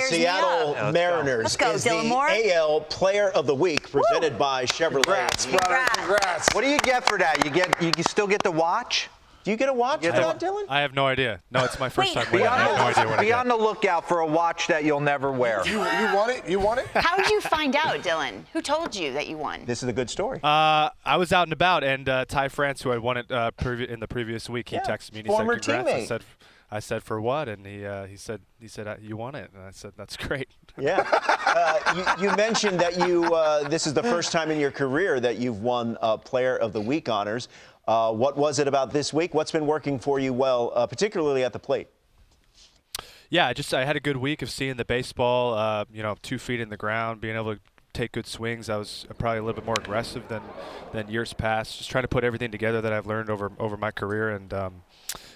fires me Seattle up. Mariners Let's go, is Dylan Moore. the AL Player of the Week presented by Chevrolet. Congrats, brother. Congrats. What do you get for that? You still get to watch? Do you get a watch for that, Dylan? I have no idea. No, it's my first time Wait, winning. I have no idea what I Be get. on the lookout for a watch that you'll never wear. You want it? You want it? How did you find out, Dylan? Who told you that you won? This is a good story. I was out and about, and Ty France, who had won it in the previous week, he texted me and he former said, "Congrats." teammate. I said, "For what?" And he said, "You won it." And I said, "That's great." Yeah. You mentioned that this is the first time in your career that you've won Player of the Week honors. What was it about this week? What's been working for you well, particularly at the plate? Yeah, I had a good week of seeing the baseball, 2 feet in the ground, being able to take good swings. I was probably a little bit more aggressive than years past, just trying to put everything together that I've learned over my career, and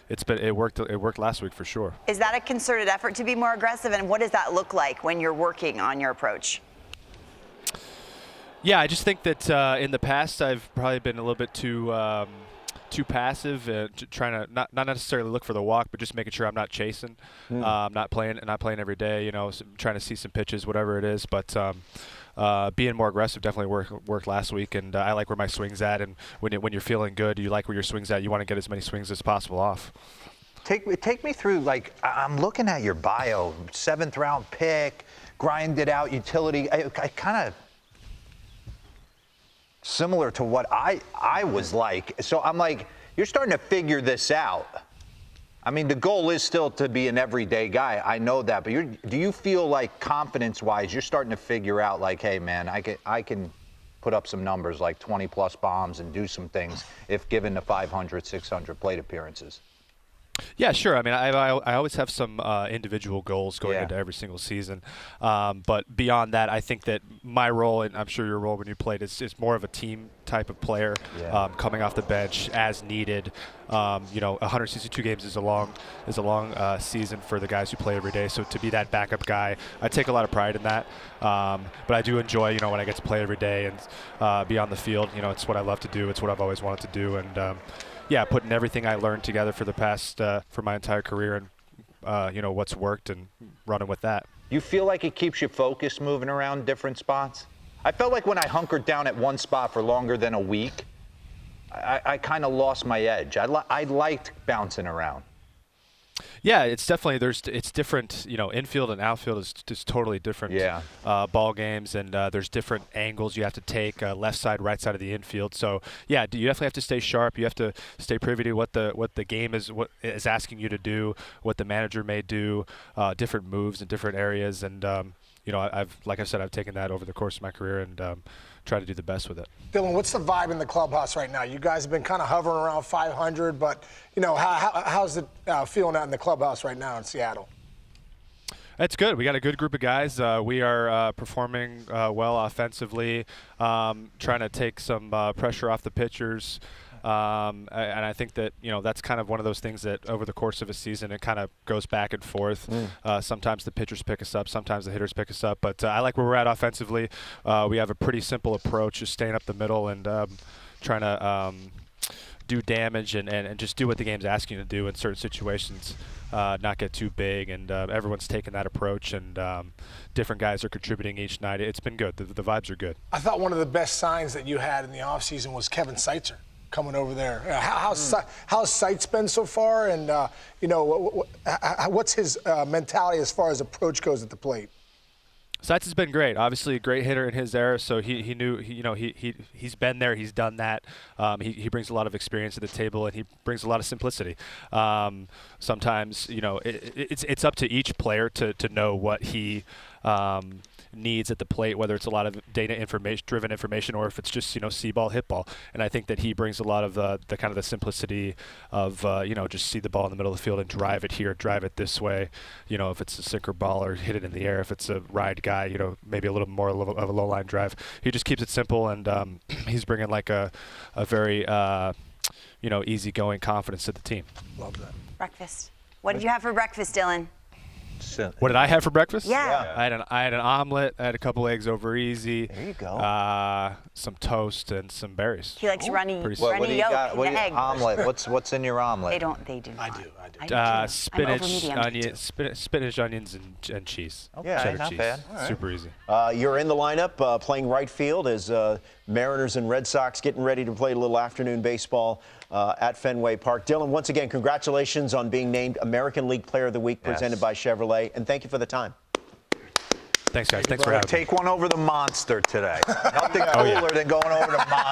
it worked last week for sure. Is that a concerted effort to be more aggressive, and what does that look like when you're working on your approach? Yeah, I just think that in the past I've probably been a little bit too passive, trying to not necessarily look for the walk, but just making sure I'm not chasing, not playing every day. Trying to see some pitches, whatever it is. But being more aggressive definitely worked last week, and I like where my swing's at. And when you're feeling good, you like where your swing's at. You want to get as many swings as possible off. Take me through, I'm looking at your bio, 7th round pick, grinded out utility. I kind of similar to what I was like. So I'm like, you're starting to figure this out. I mean, the goal is still to be an everyday guy. I know that, but do you feel like confidence-wise, you're starting to figure out like, hey, man, I can put up some numbers like 20-plus bombs and do some things if given the 500, 600 plate appearances? Yeah, sure. I mean, I always have some individual goals going into every single season. But beyond that, I think that my role, and I'm sure your role when you played, is more of a team type of player, coming off the bench as needed. 162 games is a long season for the guys who play every day. So to be that backup guy, I take a lot of pride in that. But I do enjoy, when I get to play every day and be on the field. It's what I love to do. It's what I've always wanted to do. And putting everything I learned together for the past for my entire career, and what's worked, and running with that. You feel like it keeps you focused moving around different spots? I felt like when I hunkered down at one spot for longer than a week, I kind of lost my edge. I liked bouncing around. Yeah, it's definitely it's different. Infield and outfield is just totally different. Ball games, and there's different angles you have to take, left side, right side of the infield. So yeah, you definitely have to stay sharp. You have to stay privy to what the game is asking you to do, what the manager may do, different moves in different areas, and like I said, I've taken that over the course of my career and try to do the best with it. Dylan, what's the vibe in the clubhouse right now? You guys have been kind of hovering around 500, but how's it feeling out in the clubhouse right now in Seattle? It's good. We got a good group of guys. We are performing well offensively, trying to take some pressure off the pitchers. And I think that, that's kind of one of those things that over the course of a season, it kind of goes back and forth. Sometimes the pitchers pick us up, sometimes the hitters pick us up. But I like where we're at offensively. We have a pretty simple approach, just staying up the middle and trying to do damage and just do what the game's asking you to do in certain situations, not get too big. And everyone's taking that approach, and different guys are contributing each night. It's been good. The vibes are good. I thought one of the best signs that you had in the offseason was Kevin Seitzer coming over there. How's Seitz been so far, and what's his mentality as far as approach goes at the plate? Seitz has been great. Obviously, a great hitter in his era, so he knew he's been there, he's done that. He brings a lot of experience to the table, and he brings a lot of simplicity. Sometimes it's up to each player to know what he needs at the plate, whether it's a lot of driven information or if it's just see ball, hit ball. And I think that he brings a lot of the kind of the simplicity of just see the ball in the middle of the field and drive it here, drive it this way. If it's a sinker ball, or hit it in the air. If it's a ride guy, maybe a little more of a low line drive. He just keeps it simple, and he's bringing like a very easygoing confidence to the team. Love that. Breakfast. What did you have for breakfast, Dylan? What did I have for breakfast? Yeah. I had an omelet. I had a couple eggs over easy. There you go. Some toast and some berries. He likes runny, Pretty What do runny you yolk got? in What the do you, egg. omelet. What's in your omelet? They do. I do. I do too. I'm over Spinach, medium. onions, spinach, onions, and cheese. Yeah, Cheddar not cheese. bad. All right. Super easy. You're in the lineup playing right field as Mariners and Red Sox getting ready to play a little afternoon baseball at Fenway Park. Dylan, once again, congratulations on being named American League Player of the Week presented by Chevrolet, and thank you for the time. Thanks, guys. Thanks for having me. Take one over the monster today. Nothing cooler than going over the monster.